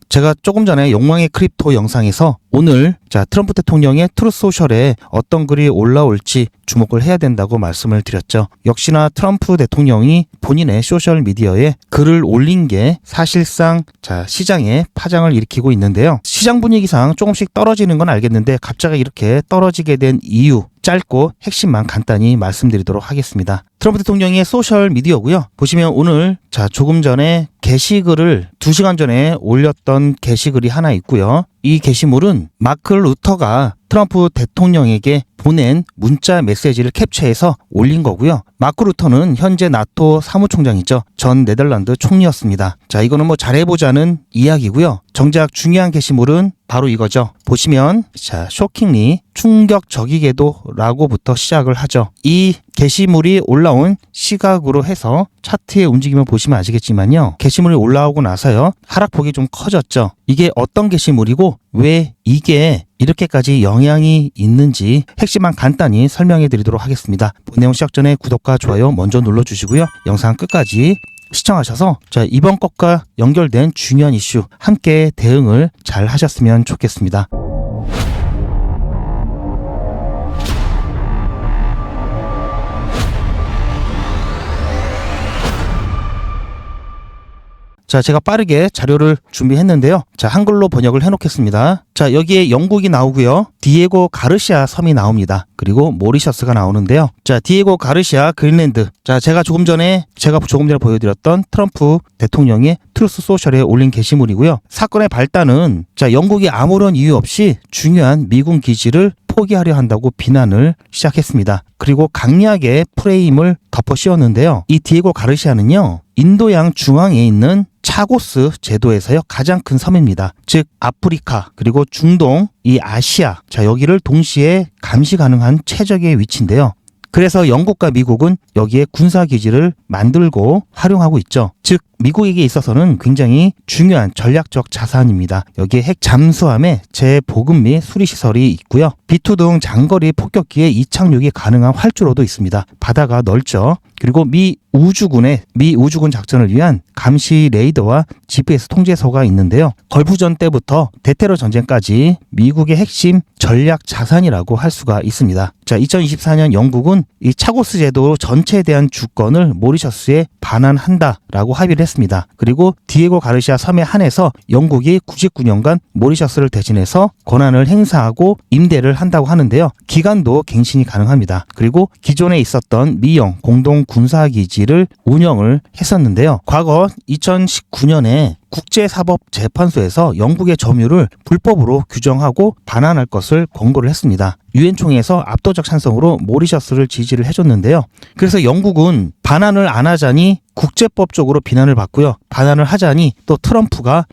제가 조금 전에 욕망의 크립토 영상에서 오늘 트럼프 대통령의 트루스 소셜에 어떤 글이 올라올지 주목을 해야 된다고 말씀을 드렸죠. 역시나 트럼프 대통령이 본인의 소셜 미디어에 글을 올린 게 사실상 시장에 파장을 일으키고 있는데요. 시장 분위기상 조금씩 떨어지는 건 알겠는데 갑자기 이렇게 떨어지게 된 이유 짧고 핵심만 간단히 말씀드리도록 하겠습니다. 트럼프 대통령의 소셜 미디어고요. 보시면 오늘 조금 전에 게시글을 2시간 전에 올렸던 게시글이 하나 있고요. 이 게시물은 마크 루터가 트럼프 대통령에게 보낸 문자 메시지를 캡처해서 올린 거고요. 마크 루터는 현재 나토 사무총장이죠. 전 네덜란드 총리였습니다. 이거는 잘해보자는 이야기고요. 정작 중요한 게시물은 바로 이거죠. 보시면 쇼킹리 충격적이게도 라고부터 시작을 하죠. 이 게시물이 올라온 시각으로 해서 차트의 움직임을 보시면 아시겠지만요. 게시물이 올라오고 나서요. 하락폭이 좀 커졌죠. 이게 어떤 게시물이고 왜 이게 이렇게까지 영향이 있는지 핵심만 간단히 설명해 드리도록 하겠습니다. 본 내용 시작 전에 구독과 좋아요 먼저 눌러주시고요. 영상 끝까지 시청하셔서 이번 것과 연결된 중요한 이슈 함께 대응을 잘 하셨으면 좋겠습니다. 제가 빠르게 자료를 준비했는데요. 한글로 번역을 해놓겠습니다. 여기에 영국이 나오고요. 디에고 가르시아 섬이 나옵니다. 그리고 모리셔스가 나오는데요. 디에고 가르시아 그린랜드. 제가 조금 전에 보여드렸던 트럼프 대통령의 트루스 소셜에 올린 게시물이고요. 사건의 발단은 영국이 아무런 이유 없이 중요한 미군 기지를 포기하려 한다고 비난을 시작했습니다. 그리고 강약의 프레임을 덮어 씌웠는데요. 이 디에고 가르시아는요. 인도양 중앙에 있는 차고스 제도에서요 가장 큰 섬입니다. 즉 아프리카 그리고 중동 이 아시아 여기를 동시에 감시 가능한 최적의 위치인데요. 그래서 영국과 미국은 여기에 군사기지를 만들고 활용하고 있죠. 즉 미국에게 있어서는 굉장히 중요한 전략적 자산입니다. 여기에 핵 잠수함의 재보급 및 수리시설이 있고요. B2 등 장거리 폭격기의 이착륙이 가능한 활주로도 있습니다. 바다가 넓죠. 그리고 미 우주군 작전을 위한 감시 레이더와 GPS 통제소가 있는데요. 걸프전 때부터 대테러 전쟁까지 미국의 핵심 전략 자산이라고 할 수가 있습니다. 2024년 영국은 이 차고스 제도 전체에 대한 주권을 모리셔스에 반환한다라고 합의를 했습니다. 그리고 디에고 가르시아 섬에 한해서 영국이 99년간 모리셔스를 대신해서 권한을 행사하고 임대를 한다고 하는데요. 기간도 갱신이 가능합니다. 그리고 기존에 있었던 미영 공동 군사기지를 운영을 했었는데요. 과거 2019년에 국제사법재판소에서 영국의 점유를 불법으로 규정하고 반환할 것을 권고를 했습니다. 유엔 총회에서 압도적 찬성으로 모리셔스를 지지를 해줬는데요. 그래서 영국은 반환을 안 하자니 국제법적으로 비난을 받고요. 반환을 하자니 또 트럼프가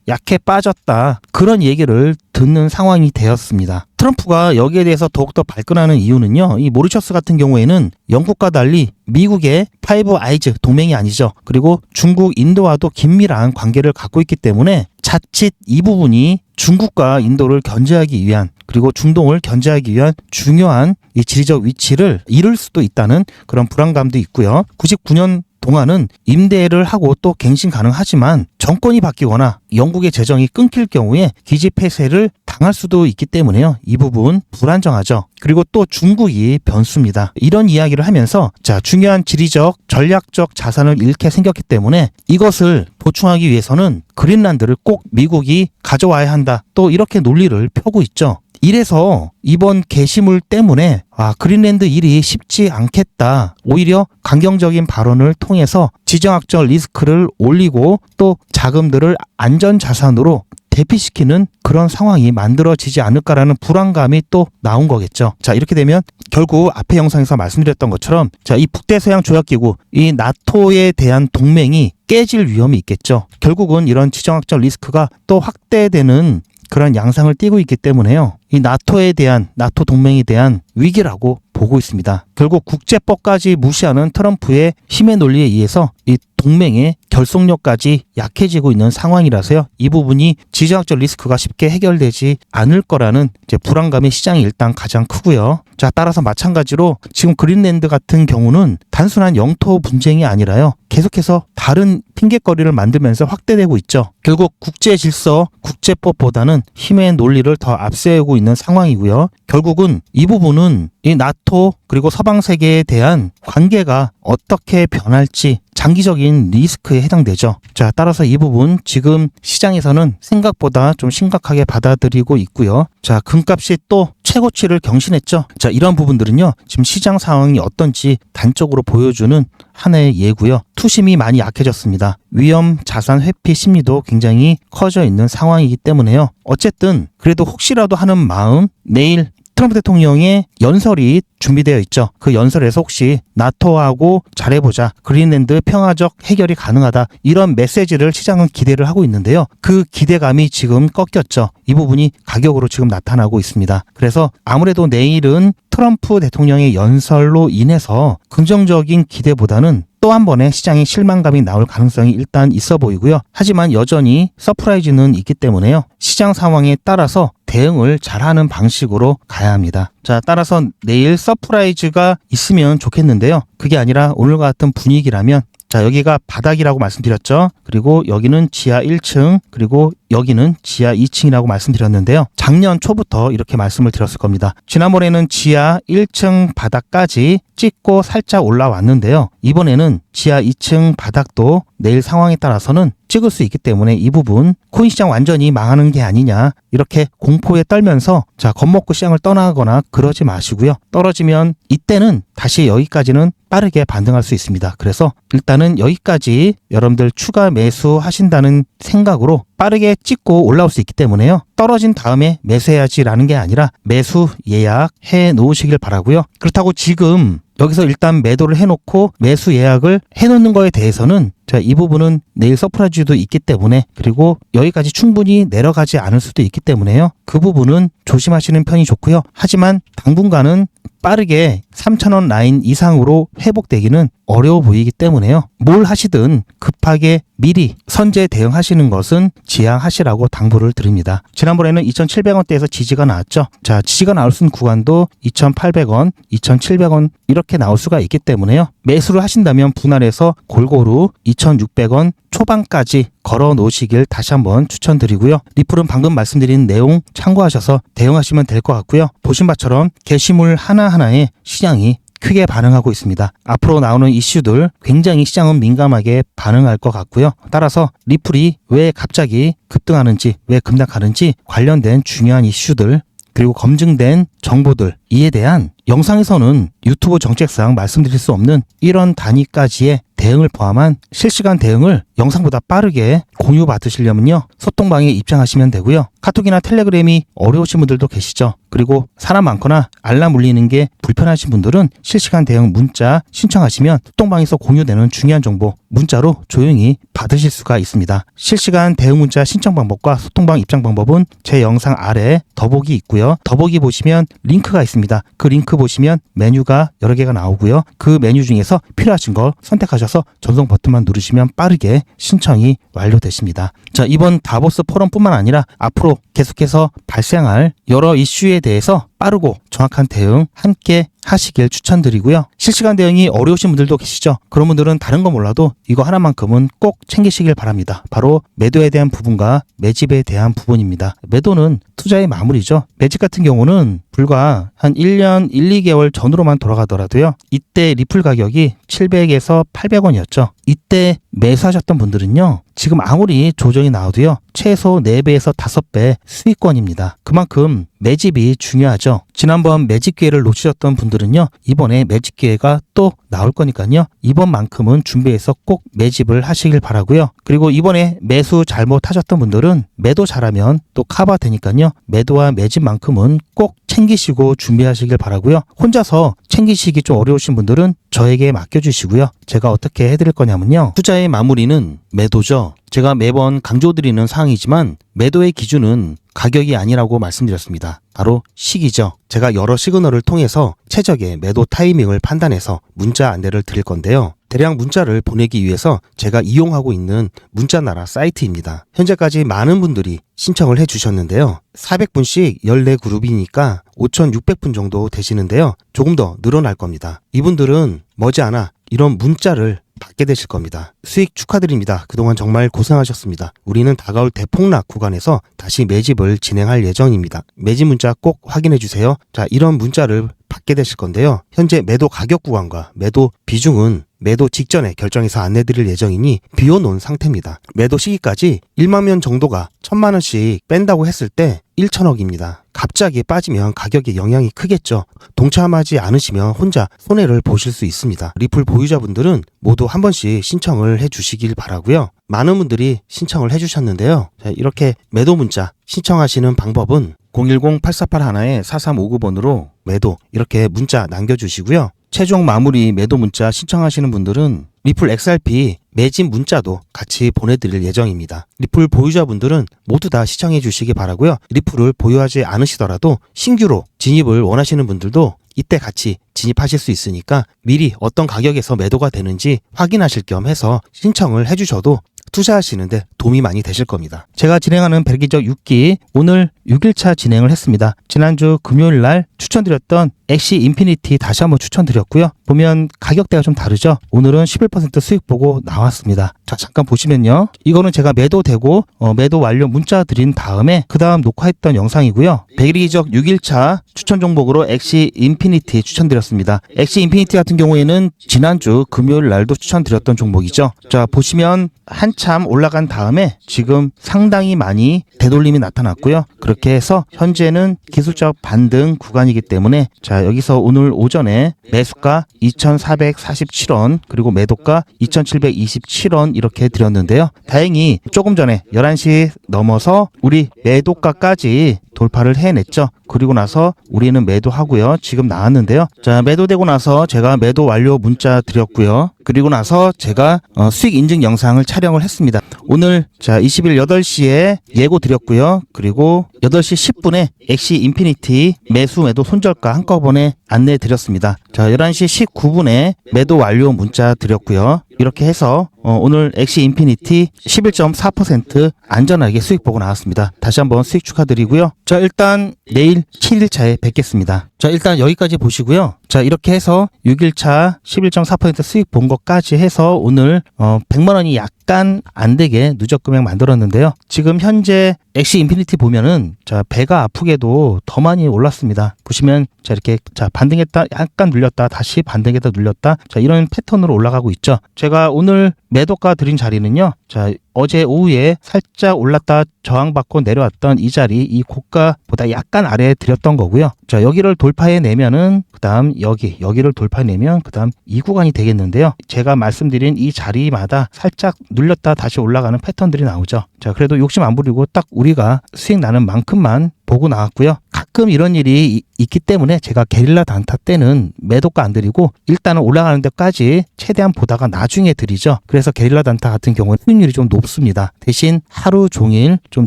약해 빠졌다 그런 얘기를 듣는 상황이 되었습니다. 트럼프가 여기에 대해서 더욱더 발끈하는 이유는요. 이 모리셔스 같은 경우에는 영국과 달리 미국의 파이브 아이즈 동맹이 아니죠. 그리고 중국, 인도와도 긴밀한 관계를 갖고 있기 때문에 자칫 이 부분이 중국과 인도를 견제하기 위한 그리고 중동을 견제하기 위한 중요한 이 지리적 위치를 잃을 수도 있다는 그런 불안감도 있고요. 99년 동안은 임대를 하고 또 갱신 가능하지만 정권이 바뀌거나 영국의 재정이 끊길 경우에 기지 폐쇄를 당할 수도 있기 때문에요. 이 부분 불안정하죠. 그리고 또 중국이 변수입니다. 이런 이야기를 하면서 중요한 지리적 전략적 자산을 잃게 생겼기 때문에 이것을 보충하기 위해서는 그린란드를 꼭 미국이 가져와야 한다. 또 이렇게 논리를 펴고 있죠. 이래서 이번 게시물 때문에 그린랜드 일이 쉽지 않겠다. 오히려 강경적인 발언을 통해서 지정학적 리스크를 올리고 또 자금들을 안전자산으로 대피시키는 그런 상황이 만들어지지 않을까라는 불안감이 또 나온 거겠죠. 이렇게 되면 결국 앞에 영상에서 말씀드렸던 것처럼 이 북대서양 조약기구 이 나토에 대한 동맹이 깨질 위험이 있겠죠. 결국은 이런 지정학적 리스크가 또 확대되는 그런 양상을 띠고 있기 때문에요. 이 나토 동맹에 대한 위기라고 보고 있습니다. 결국 국제법까지 무시하는 트럼프의 힘의 논리에 의해서 이 동맹의 결속력까지 약해지고 있는 상황이라서요. 이 부분이 지정학적 리스크가 쉽게 해결되지 않을 거라는 불안감의 시장이 일단 가장 크고요. 따라서 마찬가지로 지금 그린랜드 같은 경우는 단순한 영토 분쟁이 아니라요. 계속해서 다른 핑곗거리를 만들면서 확대되고 있죠. 결국 국제 질서, 국제법보다는 힘의 논리를 더 앞세우고 있는 상황이고요. 결국은 이 부분은 이 나토 그리고 서방 세계에 대한 관계가 어떻게 변할지 장기적인 리스크에 해당되죠. 자, 따라서 이 부분 지금 시장에서는 생각보다 좀 심각하게 받아들이고 있고요. 자, 금값이 또 최고치를 경신했죠. 자, 이런 부분들은요, 지금 시장 상황이 어떤지 단적으로 보여주는 하나의 예고요. 투심이 많이 약해졌습니다. 위험 자산 회피 심리도 굉장히 커져 있는 상황이기 때문에요. 어쨌든 그래도 혹시라도 하는 마음, 내일 트럼프 대통령의 연설이 준비되어 있죠. 그 연설에서 혹시 나토하고 잘해보자, 그린랜드 평화적 해결이 가능하다, 이런 메시지를 시장은 기대를 하고 있는데요. 그 기대감이 지금 꺾였죠. 이 부분이 가격으로 지금 나타나고 있습니다. 그래서 아무래도 내일은 트럼프 대통령의 연설로 인해서 긍정적인 기대보다는 또 한 번의 시장의 실망감이 나올 가능성이 일단 있어 보이고요. 하지만 여전히 서프라이즈는 있기 때문에요. 시장 상황에 따라서 대응을 잘하는 방식으로 가야 합니다. 자, 따라서 내일 서프라이즈가 있으면 좋겠는데요. 그게 아니라 오늘과 같은 분위기라면, 자, 여기가 바닥이라고 말씀드렸죠. 그리고 여기는 지하 1층, 그리고 여기는 지하 2층이라고 말씀드렸는데요. 작년 초부터 이렇게 말씀을 드렸을 겁니다. 지난번에는 지하 1층 바닥까지 찍고 살짝 올라왔는데요. 이번에는 지하 2층 바닥도 내일 상황에 따라서는 찍을 수 있기 때문에 이 부분 코인 시장 완전히 망하는 게 아니냐, 이렇게 공포에 떨면서 자, 겁먹고 시장을 떠나거나 그러지 마시고요. 떨어지면 이때는 다시 여기까지는 빠르게 반등할 수 있습니다. 그래서 일단은 여기까지 여러분들 추가 매수 하신다는 생각으로 빠르게 찍고 올라올 수 있기 때문에요. 떨어진 다음에 매수해야지라는 게 아니라 매수 예약해 놓으시길 바라고요. 그렇다고 지금 여기서 일단 매도를 해놓고 매수 예약을 해놓는 거에 대해서는 자, 이 부분은 내일 서프라이즈도 있기 때문에, 그리고 여기까지 충분히 내려가지 않을 수도 있기 때문에요. 그 부분은 조심하시는 편이 좋고요. 하지만 당분간은 빠르게 3,000원 라인 이상으로 회복되기는 어려워 보이기 때문에요. 뭘 하시든 급하게 미리 선제 대응하시는 것은 지양하시라고 당부를 드립니다. 지난번에는 2,700원대에서 지지가 나왔죠. 자, 지지가 나올 수 있는 구간도 2,800원, 2,700원 이렇게 나올 수가 있기 때문에요. 매수를 하신다면 분할해서 골고루 2,600원 초반까지 걸어 놓으시길 다시 한번 추천드리고요. 리플은 방금 말씀드린 내용 참고하셔서 대응하시면 될 것 같고요. 보신 바처럼 게시물 하나하나에 시장이 크게 반응하고 있습니다. 앞으로 나오는 이슈들 굉장히 시장은 민감하게 반응할 것 같고요. 따라서 리플이 왜 갑자기 급등하는지, 왜 급락하는지 관련된 중요한 이슈들, 그리고 검증된 정보들, 이에 대한 영상에서는 유튜브 정책상 말씀드릴 수 없는 이런 단위까지의 대응을 포함한 실시간 대응을 영상보다 빠르게 공유받으시려면요, 소통방에 입장하시면 되고요. 카톡이나 텔레그램이 어려우신 분들도 계시죠. 그리고 사람 많거나 알람 울리는 게 불편하신 분들은 실시간 대응 문자 신청하시면 소통방에서 공유되는 중요한 정보 문자로 조용히 받으실 수가 있습니다. 실시간 대응 문자 신청 방법과 소통방 입장 방법은 제 영상 아래 더보기 있고요. 더보기 보시면 링크가 있습니다. 그 링크 보시면 메뉴가 여러 개가 나오고요. 그 메뉴 중에서 필요하신 걸 선택하셔서 전송 버튼만 누르시면 빠르게 신청이 완료되십니다. 자, 이번 다보스 포럼뿐만 아니라 앞으로 계속해서 발생할 여러 이슈에 대해서 빠르고 정확한 대응 함께 하시길 추천드리고요. 실시간 대응이 어려우신 분들도 계시죠. 그런 분들은 다른 거 몰라도 이거 하나만큼은 꼭 챙기시길 바랍니다. 바로 매도에 대한 부분과 매집에 대한 부분입니다. 매도는 투자의 마무리죠. 매집 같은 경우는 불과 한 1년 1, 2개월 전으로만 돌아가더라도요, 이때 리플 가격이 700에서 800원이었죠. 이때 매수하셨던 분들은요, 지금 아무리 조정이 나와도요, 최소 4배에서 5배 수익권입니다. 그만큼 매집이 중요하죠. 지난번 매집 기회를 놓치셨던 분들은요, 이번에 매집 기회가 또 나올 거니까요, 이번만큼은 준비해서 꼭 매집을 하시길 바라고요. 그리고 이번에 매수 잘못하셨던 분들은 매도 잘하면 또 커버 되니까요, 매도와 매집만큼은 꼭 챙기시고 준비하시길 바라고요. 혼자서 챙기시기 좀 어려우신 분들은 저에게 맡겨주시고요. 제가 어떻게 해드릴 거냐면요, 투자의 마무리는 매도죠. 제가 매번 강조드리는 사항이지만 매도의 기준은 가격이 아니라고 말씀드렸습니다. 바로 시기죠. 제가 여러 시그널을 통해서 최적의 매도 타이밍을 판단해서 문자 안내를 드릴 건데요. 대량 문자를 보내기 위해서 제가 이용하고 있는 문자나라 사이트입니다. 현재까지 많은 분들이 신청을 해주셨는데요. 400분씩 14그룹이니까 5,600분 정도 되시는데요. 조금 더 늘어날 겁니다. 이분들은 머지않아 이런 문자를 받게 되실 겁니다. 수익 축하드립니다. 그동안 정말 고생하셨습니다. 우리는 다가올 대폭락 구간에서 다시 매집을 진행할 예정입니다. 매집 문자 꼭 확인해 주세요. 자, 이런 문자를 받게 되실 건데요. 현재 매도 가격 구간과 매도 비중은 매도 직전에 결정해서 안내드릴 예정이니 비워놓은 상태입니다. 매도 시기까지 1만 명 정도가 1,000만 원씩 뺀다고 했을 때 1천억입니다. 갑자기 빠지면 가격에 영향이 크겠죠. 동참하지 않으시면 혼자 손해를 보실 수 있습니다. 리플 보유자분들은 모두 한 번씩 신청을 해주시길 바라고요. 많은 분들이 신청을 해주셨는데요. 자, 이렇게 매도 문자 신청하시는 방법은 010-8481-4359번으로 매도 이렇게 문자 남겨주시고요. 최종 마무리 매도 문자 신청하시는 분들은 리플 XRP 매집 문자도 같이 보내드릴 예정입니다. 리플 보유자분들은 모두 다 시청해 주시기 바라고요. 리플을 보유하지 않으시더라도 신규로 진입을 원하시는 분들도 이때 같이 진입하실 수 있으니까 미리 어떤 가격에서 매도가 되는지 확인하실 겸 해서 신청을 해주셔도 투자하시는데 도움이 많이 되실 겁니다. 제가 진행하는 벨기적 6기 오늘 6일차 진행을 했습니다. 지난주 금요일 날 추천드렸던 엑시 인피니티 다시 한번 추천드렸고요. 보면 가격대가 좀 다르죠. 오늘은 11% 수익 보고 나왔습니다. 자, 잠깐 보시면요. 이거는 제가 매도되고 매도 완료 문자 드린 다음에 그 다음 녹화했던 영상이고요. 벨기적 6일차 추천 종목으로 엑시 인피니티 추천드렸습니다. 엑시 인피니티 같은 경우에는 지난주 금요일 날도 추천드렸던 종목이죠. 자, 보시면 한참 올라간 다음에 지금 상당히 많이 되돌림이 나타났고요. 그렇게 해서 현재는 기술적 반등 구간이기 때문에 자, 여기서 오늘 오전에 매수가 2,447원 그리고 매도가 2,727원 이렇게 드렸는데요. 다행히 조금 전에 11시 넘어서 우리 매도가까지 돌파를 해냈죠. 그리고 나서 우리는 매도하고요. 지금 나왔는데요. 자, 매도되고 나서 제가 매도 완료 문자 드렸고요. 그리고 나서 제가 수익 인증 영상을 촬영을 했습니다. 오늘 자 20일 8시에 예고 드렸고요. 그리고 8시 10분에 엑시 인피니티 매수 매도 손절가 한꺼번에 안내 드렸습니다. 자, 11시 19분에 매도 완료 문자 드렸고요. 이렇게 해서 오늘 엑시 인피니티 11.4% 안전하게 수익 보고 나왔습니다. 다시 한번 수익 축하드리고요. 자, 일단 내일 7일차에 뵙겠습니다. 자, 일단 여기까지 보시고요. 자, 이렇게 해서 6일차 11.4% 수익 본 것까지 해서 오늘 100만 원이 약간 안 되게 누적 금액 만들었는데요. 지금 현재 엑시 인피니티 보면은 자, 배가 아프게도 더 많이 올랐습니다. 보시면 자, 이렇게 자, 반등했다 약간 눌렸다 다시 반등했다 눌렸다 자, 이런 패턴으로 올라가고 있죠. 제가 오늘 매도가 드린 자리는요. 자, 어제 오후에 살짝 올랐다 저항받고 내려왔던 이 자리, 이 고가보다 약간 아래에 드렸던 거고요. 자, 여기를 돌파해내면은 그 다음 여기를 돌파해내면 그 다음 이 구간이 되겠는데요. 제가 말씀드린 이 자리마다 살짝 눌렸다 다시 올라가는 패턴들이 나오죠. 자, 그래도 욕심 안 부리고 딱 우리가 수익 나는 만큼만 보고 나왔고요. 가끔 이런 일이 있기 때문에 제가 게릴라 단타 때는 매도가 안 드리고 일단은 올라가는 데까지 최대한 보다가 나중에 드리죠. 그래서 게릴라 단타 같은 경우는 수익률이 좀 높습니다. 대신 하루 종일 좀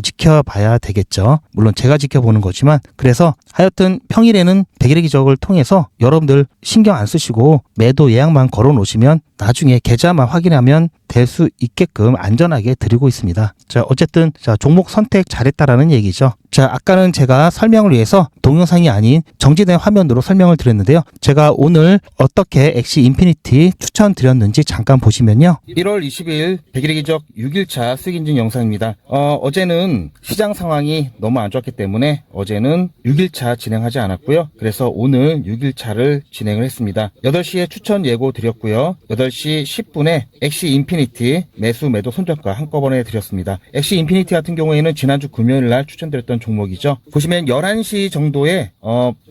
지켜봐야 되겠죠. 물론 제가 지켜보는 거지만 그래서 하여튼 평일에는 백일의 기적을 통해서 여러분들 신경 안 쓰시고 매도 예약만 걸어 놓으시면 나중에 계좌만 확인하면 될 수 있게끔 안전하게 드리고 있습니다. 자, 어쨌든 자, 종목 선택 잘했다라는 얘기죠. 자, 아까는 제가 설명을 위해서 동영상이 아닌 정지된 화면으로 설명을 드렸는데요. 제가 오늘 어떻게 엑시 인피니티 추천드렸는지 잠깐 보시면요. 1월 20일 백일의 기적 6일차 수익 인증 영상입니다. 어제는 시장 상황이 너무 안 좋았기 때문에 어제는 6일차 진행하지 않았고요. 그래서 오늘 6일차를 진행을 했습니다. 8시에 추천 예고 드렸고요. 8시 10분에 엑시 인피니티 매수 매도 손절가 한꺼번에 드렸습니다. 엑시 인피니티 같은 경우에는 지난주 금요일 날 추천드렸던 종목이죠. 보시면 11시 정도에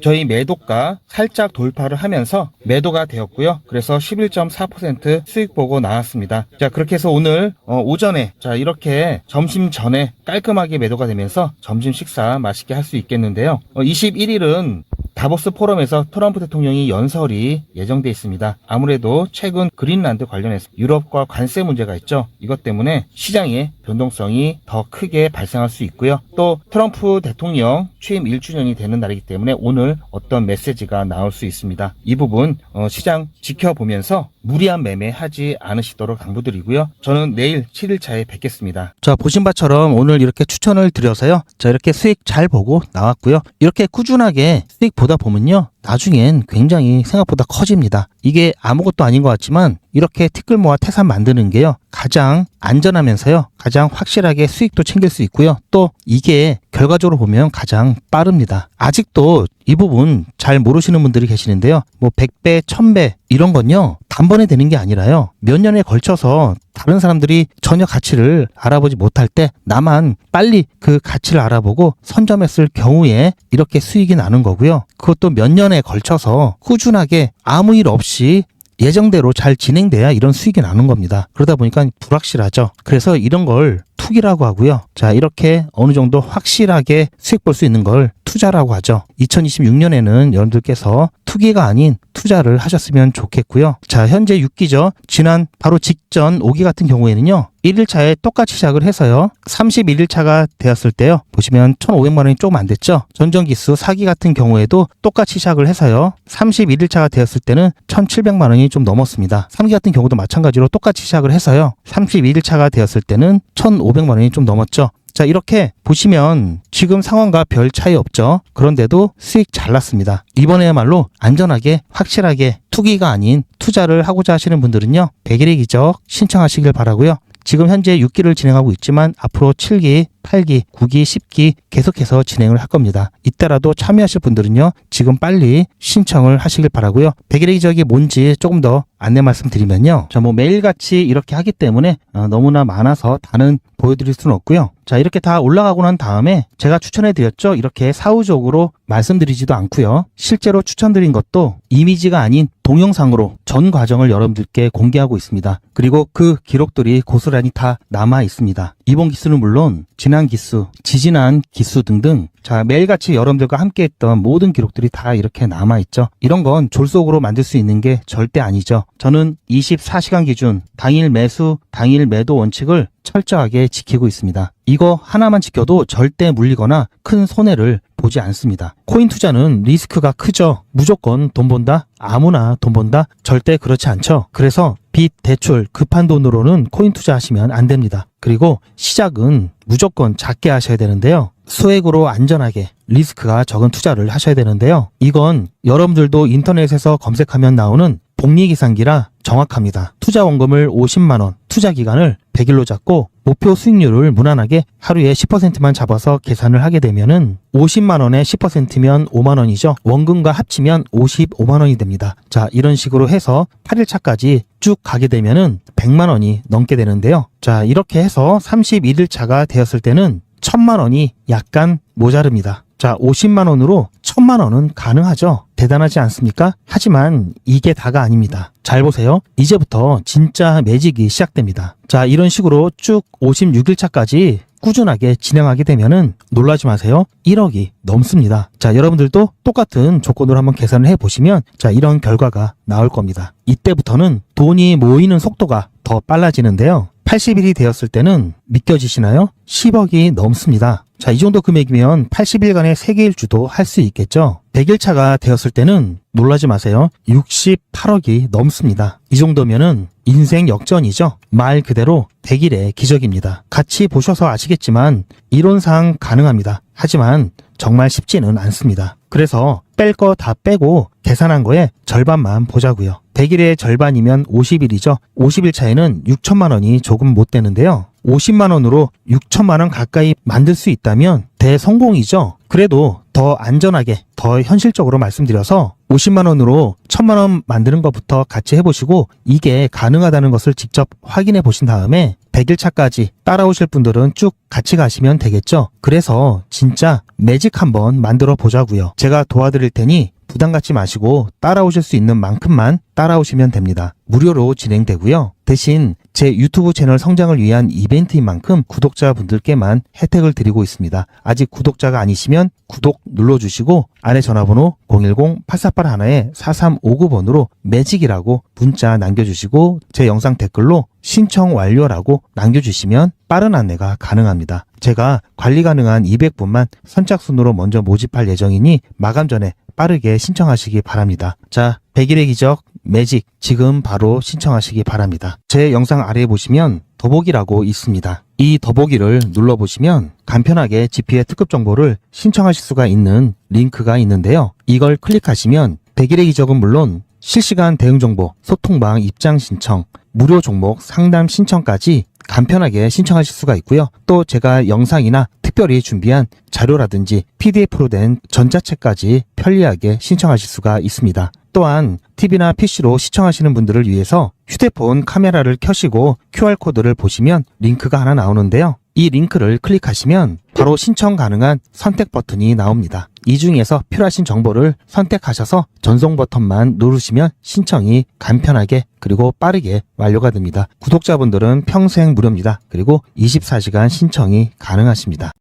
저희 매도가 살짝 돌파를 하면서 매도가 되었고요. 그래서 11.4% 수익 보고 나왔습니다. 자, 그렇게 해서 오늘 오전에 자, 이렇게 점심 전에 깔끔하게 매도가 되면서 점심 식사 맛있게 할 수 있겠는데요. 21일은 다보스 포럼에서 트럼프 대통령이 연설이 예정돼 있습니다. 아무래도 최근 그린란드 관련해서 유럽과 관세 문제가 있죠. 이것 때문에 시장에 변동성이 더 크게 발생할 수 있고요. 또 트럼프 대통령 취임 1주년이 되는 날이기 때문에 오늘 어떤 메시지가 나올 수 있습니다. 이 부분 시장 지켜보면서 무리한 매매 하지 않으시도록 당부드리고요. 저는 내일 7일차에 뵙겠습니다. 자, 보신 바처럼 오늘 이렇게 추천을 드려서요. 자, 이렇게 수익 잘 보고 나왔고요. 이렇게 꾸준하게 수익 보다 보면요. 나중엔 굉장히 생각보다 커집니다. 이게 아무것도 아닌 것 같지만 이렇게 티끌모아 태산 만드는 게요, 가장 안전하면서요, 가장 확실하게 수익도 챙길 수 있고요, 또 이게 결과적으로 보면 가장 빠릅니다. 아직도 이 부분 잘 모르시는 분들이 계시는데요, 뭐 100배, 1000배 이런 건요 단번에 되는 게 아니라요, 몇 년에 걸쳐서 다른 사람들이 전혀 가치를 알아보지 못할 때 나만 빨리 그 가치를 알아보고 선점했을 경우에 이렇게 수익이 나는 거고요. 그것도 몇 년에 걸쳐서 꾸준하게 아무 일 없이 예정대로 잘 진행돼야 이런 수익이 나는 겁니다. 그러다 보니까 불확실하죠. 그래서 이런 걸 투기라고 하고요. 자, 이렇게 어느 정도 확실하게 수익 볼 수 있는 걸 투자라고 하죠. 2026년에는 여러분들께서 투기가 아닌 투자를 하셨으면 좋겠고요. 자, 현재 6기죠. 지난 바로 직전 5기 같은 경우에는요, 1일차에 똑같이 시작을 해서요, 31일차가 되었을 때요, 보시면 1,500만 원이 조금 안 됐죠. 전정기수 4기 같은 경우에도 똑같이 시작을 해서요, 31일차가 되었을 때는 1,700만 원이 좀 넘었습니다. 3기 같은 경우도 마찬가지로 똑같이 시작을 해서요, 31일차가 되었을 때는 1,500만 원이 좀 넘었죠. 자, 이렇게 보시면 지금 상황과 별 차이 없죠. 그런데도 수익 잘 났습니다. 이번에야말로 안전하게 확실하게 투기가 아닌 투자를 하고자 하시는 분들은요, 100일의 기적 신청하시길 바라고요. 지금 현재 6기를 진행하고 있지만 앞으로 7기, 8기, 9기, 10기 계속해서 진행을 할 겁니다. 이때라도 참여하실 분들은요, 지금 빨리 신청을 하시길 바라고요. 100일의 기적이 뭔지 조금 더 안내 말씀드리면요, 자, 뭐 매일같이 이렇게 하기 때문에 너무나 많아서 다는 보여드릴 수는 없고요. 자, 이렇게 다 올라가고 난 다음에 제가 추천해드렸죠. 이렇게 사후적으로 말씀드리지도 않고요. 실제로 추천드린 것도 이미지가 아닌 동영상으로 전 과정을 여러분들께 공개하고 있습니다. 그리고 그 기록들이 고스란히 다 남아 있습니다. 이번 기수는 물론 지난 기수, 지지난 기수 등등, 자, 매일같이 여러분들과 함께했던 모든 기록들이 다 이렇게 남아있죠. 이런 건 졸속으로 만들 수 있는 게 절대 아니죠. 저는 24시간 기준 당일 매수, 당일 매도 원칙을 철저하게 지키고 있습니다. 이거 하나만 지켜도 절대 물리거나 큰 손해를 보지 않습니다. 코인 투자는 리스크가 크죠. 무조건 돈 번다? 아무나 돈 번다? 절대 그렇지 않죠. 그래서 빚, 대출, 급한 돈으로는 코인 투자하시면 안 됩니다. 그리고 시작은 무조건 작게 하셔야 되는데요, 소액으로 안전하게 리스크가 적은 투자를 하셔야 되는데요, 이건 여러분들도 인터넷에서 검색하면 나오는 복리계산기라 정확합니다. 투자 원금을 50만원, 투자 기간을 100일로 잡고 목표 수익률을 무난하게 하루에 10%만 잡아서 계산을 하게 되면은 50만원에 10%면 5만원이죠. 원금과 합치면 55만원이 됩니다. 자, 이런 식으로 해서 8일차까지 쭉 가게 되면은 100만원이 넘게 되는데요. 자, 이렇게 해서 31일차가 되었을 때는 1000만원이 약간 모자릅니다. 자, 50만원으로 1000만원은 가능하죠. 대단하지 않습니까? 하지만 이게 다가 아닙니다. 잘 보세요. 이제부터 진짜 매직이 시작됩니다. 자, 이런 식으로 쭉 56일차까지 꾸준하게 진행하게 되면은 놀라지 마세요. 1억이 넘습니다. 자, 여러분들도 똑같은 조건으로 한번 계산을 해보시면, 자, 이런 결과가 나올 겁니다. 이때부터는 돈이 모이는 속도가 더 빨라지는데요, 80일이 되었을 때는 믿겨지시나요? 10억이 넘습니다. 자, 이 정도 금액이면 80일간의 세계일주도 할 수 있겠죠. 100일차가 되었을 때는 놀라지 마세요. 68억이 넘습니다. 이 정도면은 인생 역전이죠. 말 그대로 100일의 기적입니다. 같이 보셔서 아시겠지만 이론상 가능합니다. 하지만 정말 쉽지는 않습니다. 그래서 뺄 거 다 빼고 계산한 거에 절반만 보자고요. 100일의 절반이면 50일이죠. 50일 차에는 6천만 원이 조금 못 되는데요, 50만 원으로 6천만 원 가까이 만들 수 있다면 대성공이죠. 그래도 더 안전하게, 더 현실적으로 말씀드려서 50만 원으로 1000만 원 만드는 것부터 같이 해보시고 이게 가능하다는 것을 직접 확인해 보신 다음에 100일차까지 따라오실 분들은 쭉 같이 가시면 되겠죠. 그래서 진짜 매직 한번 만들어 보자고요. 제가 도와드릴 테니 부담 갖지 마시고 따라오실 수 있는 만큼만 따라오시면 됩니다. 무료로 진행되고요. 대신 제 유튜브 채널 성장을 위한 이벤트인 만큼 구독자분들께만 혜택을 드리고 있습니다. 아직 구독자가 아니시면 구독 눌러주시고 아래 전화번호 010-8481-4359번으로 매직이라고 문자 남겨주시고 제 영상 댓글로 신청 완료라고 남겨주시면 빠른 안내가 가능합니다. 제가 관리 가능한 200분만 선착순으로 먼저 모집할 예정이니 마감 전에 빠르게 신청하시기 바랍니다. 자, 100일의 기적 매직 지금 바로 신청하시기 바랍니다. 제 영상 아래에 보시면 더보기라고 있습니다. 이 더보기를 눌러보시면 간편하게 GP의 특급 정보를 신청하실 수가 있는 링크가 있는데요, 이걸 클릭하시면 백일의 기적은 물론 실시간 대응 정보, 소통방 입장 신청, 무료 종목 상담 신청까지 간편하게 신청하실 수가 있고요. 또 제가 영상이나 특별히 준비한 자료라든지 PDF로 된 전자책까지 편리하게 신청하실 수가 있습니다. 또한 TV나 PC로 시청하시는 분들을 위해서 휴대폰 카메라를 켜시고 QR코드를 보시면 링크가 하나 나오는데요. 이 링크를 클릭하시면 바로 신청 가능한 선택 버튼이 나옵니다. 이 중에서 필요하신 정보를 선택하셔서 전송 버튼만 누르시면 신청이 간편하게 그리고 빠르게 완료가 됩니다. 구독자분들은 평생 무료입니다. 그리고 24시간 신청이 가능하십니다.